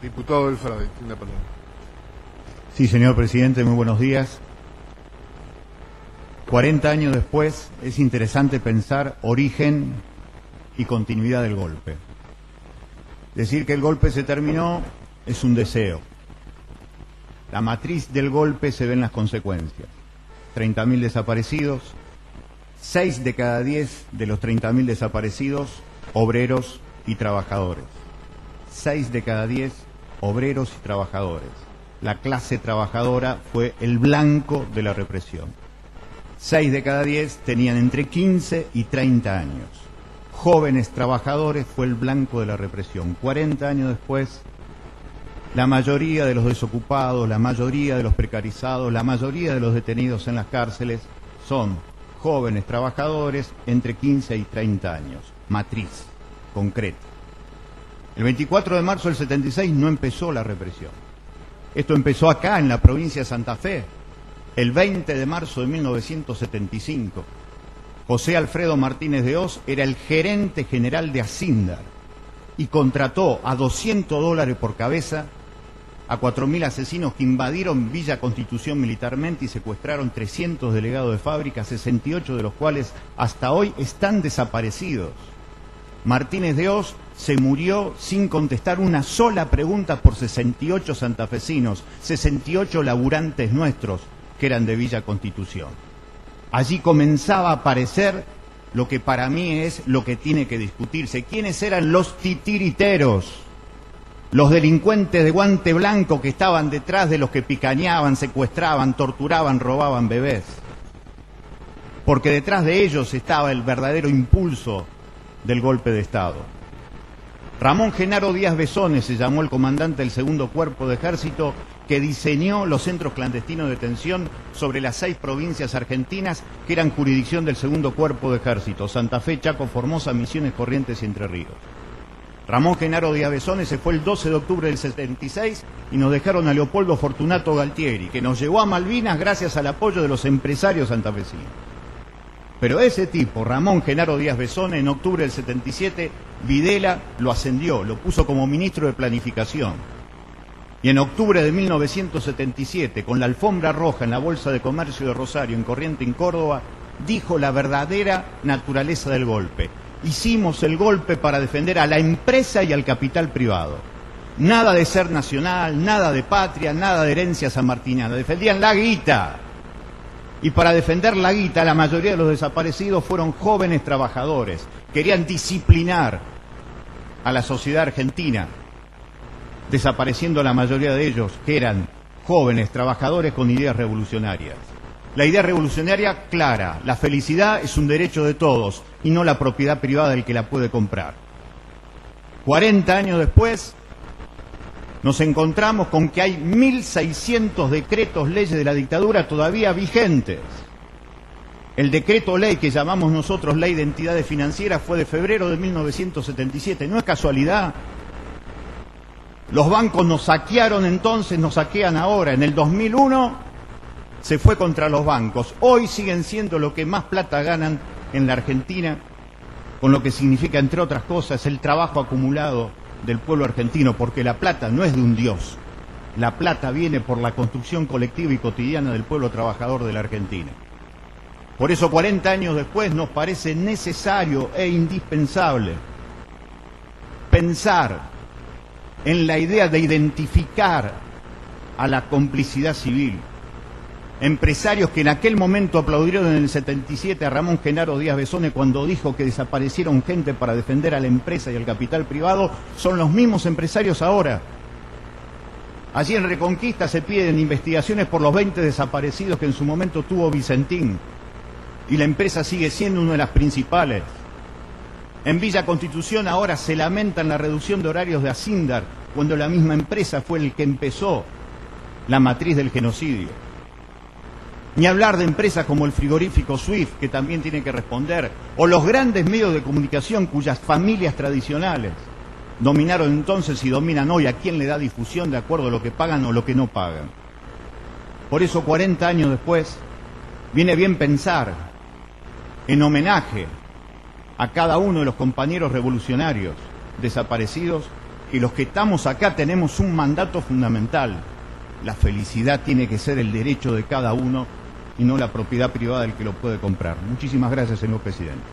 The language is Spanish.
Diputado del Frade, tiene la palabra. Sí, señor presidente, muy buenos días. 40 años después es interesante pensar origen y continuidad del golpe. Decir que el golpe se terminó es un deseo. La matriz del golpe se ve en las consecuencias. 30.000 desaparecidos, 6 de cada 10 de los 30.000 desaparecidos, obreros y trabajadores. 6 de cada 10 obreros y trabajadores. La clase trabajadora fue el blanco de la represión. 6 de cada 10 tenían entre 15 y 30 años. Jóvenes trabajadores fue el blanco de la represión. 40 años después, la mayoría de los desocupados, la mayoría de los precarizados, la mayoría de los detenidos en las cárceles son jóvenes trabajadores entre 15 y 30 años. Matriz concreta. El 24 de marzo del 76 no empezó la represión. Esto empezó acá, en la provincia de Santa Fe, el 20 de marzo de 1975. José Alfredo Martínez de Hoz era el gerente general de Asindar y contrató a $200 por cabeza a 4.000 asesinos que invadieron Villa Constitución militarmente y secuestraron 300 delegados de fábrica, 68 de los cuales hasta hoy están desaparecidos. Martínez de Hoz se murió sin contestar una sola pregunta por 68 santafesinos, 68 laburantes nuestros que eran de Villa Constitución. Allí comenzaba a aparecer lo que para mí es lo que tiene que discutirse. ¿Quiénes eran los titiriteros? Los delincuentes de guante blanco que estaban detrás de los que picañaban, secuestraban, torturaban, robaban bebés. Porque detrás de ellos estaba el verdadero impulso del golpe de Estado. Ramón Genaro Díaz Besones se llamó el comandante del segundo cuerpo de ejército que diseñó los centros clandestinos de detención sobre las 6 provincias argentinas que eran jurisdicción del segundo cuerpo de ejército: Santa Fe, Chaco, Formosa, Misiones, Corrientes y Entre Ríos. Ramón Genaro Díaz Besones se fue el 12 de octubre del 76 y nos dejaron a Leopoldo Fortunato Galtieri, que nos llevó a Malvinas gracias al apoyo de los empresarios santafesinos. Pero ese tipo, Ramón Genaro Díaz Besones, en octubre del 77, Videla lo ascendió, lo puso como ministro de Planificación. Y en octubre de 1977, con la alfombra roja en la Bolsa de Comercio de Rosario, en Corrientes, en Córdoba, dijo la verdadera naturaleza del golpe. Hicimos el golpe para defender a la empresa y al capital privado. Nada de ser nacional, nada de patria, nada de herencia sanmartiniana. Defendían la guita. Y para defender la guita, la mayoría de los desaparecidos fueron jóvenes trabajadores. Querían disciplinar a la sociedad argentina, desapareciendo la mayoría de ellos, que eran jóvenes trabajadores con ideas revolucionarias. La idea revolucionaria clara: la felicidad es un derecho de todos y no la propiedad privada del que la puede comprar. 40 años después, nos encontramos con que hay 1.600 decretos leyes de la dictadura todavía vigentes. El decreto ley que llamamos nosotros Ley de Entidades Financieras fue de febrero de 1977. No es casualidad. Los bancos nos saquearon entonces, nos saquean ahora. En el 2001 se fue contra los bancos. Hoy siguen siendo lo que más plata ganan en la Argentina, con lo que significa, entre otras cosas, el trabajo acumulado del pueblo argentino, porque la plata no es de un dios. La plata viene por la construcción colectiva y cotidiana del pueblo trabajador de la Argentina. Por eso, 40 años después, nos parece necesario e indispensable pensar en la idea de identificar a la complicidad civil. Empresarios que en aquel momento aplaudieron en el 77 a Ramón Genaro Díaz Besones cuando dijo que desaparecieron gente para defender a la empresa y al capital privado, son los mismos empresarios ahora. Allí en Reconquista se piden investigaciones por los 20 desaparecidos que en su momento tuvo Vicentín, y la empresa sigue siendo una de las principales. En Villa Constitución ahora se lamentan la reducción de horarios de Asindar, cuando la misma empresa fue el que empezó la matriz del genocidio. Ni hablar de empresas como el frigorífico Swift, que también tiene que responder, o los grandes medios de comunicación cuyas familias tradicionales dominaron entonces y dominan hoy a quién le da difusión de acuerdo a lo que pagan o lo que no pagan. Por eso, 40 años después, viene bien pensar en homenaje a cada uno de los compañeros revolucionarios desaparecidos, que los que estamos acá tenemos un mandato fundamental. La felicidad tiene que ser el derecho de cada uno y no la propiedad privada del que lo puede comprar. Muchísimas gracias, señor presidente.